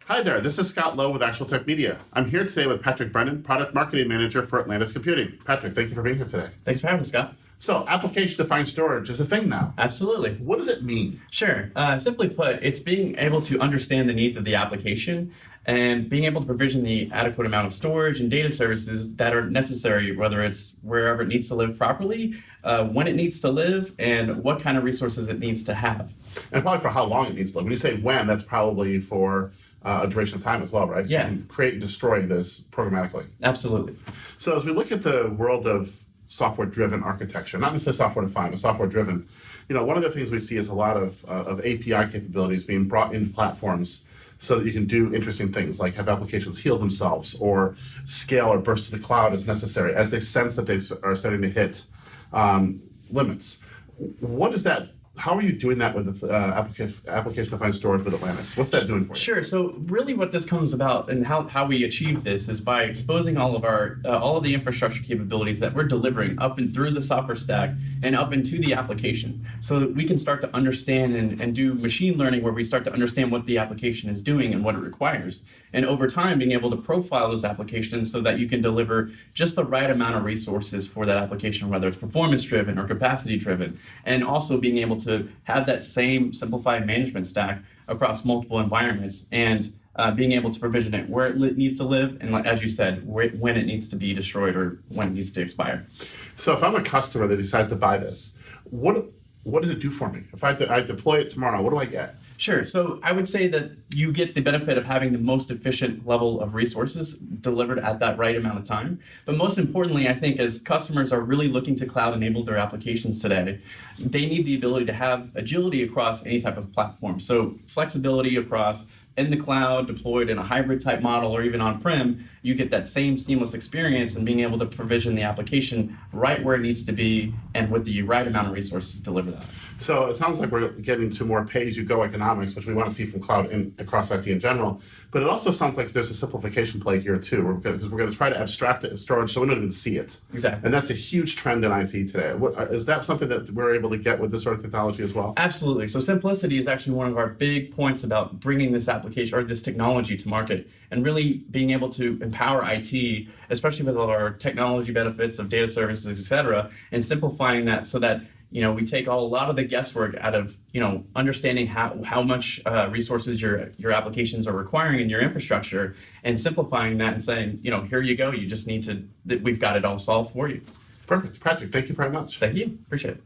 Hi there, this is Scott Lowe with ActualTech Media. I'm here today with Patrick Brennan, Product Marketing Manager for Atlantis Computing. Patrick, thank you for being here today. Thanks for having us, Scott. So, application-defined storage is a thing now. Absolutely. What does it mean? Sure. Simply put, it's being able to understand the needs of the application and being able to provision the adequate amount of storage and data services that are necessary, whether it's wherever it needs to live properly, when it needs to live, and what kind of resources it needs to have. And probably for how long it needs to live. When you say when, that's probably for a duration of time as well, right? So Yeah. you can create and destroy this programmatically. Absolutely. So as we look at the world of software-driven architecture, not necessarily software-defined, but software-driven, one of the things we see is a lot of API capabilities being brought into platforms so that you can do interesting things like have applications heal themselves or scale or burst to the cloud as necessary as they sense that they are starting to hit limits. What is that? How are you doing that with application-defined storage with Atlantis? What's that doing for you? Sure. So really what this comes about and how we achieve this is by exposing all of the infrastructure capabilities that we're delivering up and through the software stack and up into the application so that we can start to understand and do machine learning where we start to understand what the application is doing and what it requires. And over time, being able to profile those applications so that you can deliver just the right amount of resources for that application, whether it's performance-driven or capacity-driven, and also being able to have that same simplified management stack across multiple environments and being able to provision it where it needs to live and, as you said, when it needs to be destroyed or when it needs to expire. So if I'm a customer that decides to buy this, what does it do for me? If I deploy it tomorrow, what do I get? Sure. So I would say that you get the benefit of having the most efficient level of resources delivered at that right amount of time. But most importantly, I think as customers are really looking to cloud enable their applications today, they need the ability to have agility across any type of platform. So flexibility across in the cloud, deployed in a hybrid type model, or even on-prem, you get that same seamless experience and being able to provision the application right where it needs to be and with the right amount of resources to deliver that. So it sounds like we're getting to more pay-as-you-go economics, which we want to see from cloud and across IT in general. But it also sounds like there's a simplification play here too, because we're going to try to abstract it as storage so we don't even see it. Exactly. And that's a huge trend in IT today. Is that something that we're able to get with this sort of technology as well? Absolutely. So simplicity is actually one of our big points about bringing this application or this technology to market and really being able to empower IT, especially with all our technology benefits of data services, et cetera, and simplifying that so that we take a lot of the guesswork out of, understanding how much resources your applications are requiring in your infrastructure and simplifying that and saying, here you go. You just need we've got it all solved for you. Perfect. Patrick, thank you very much. Thank you. Appreciate it.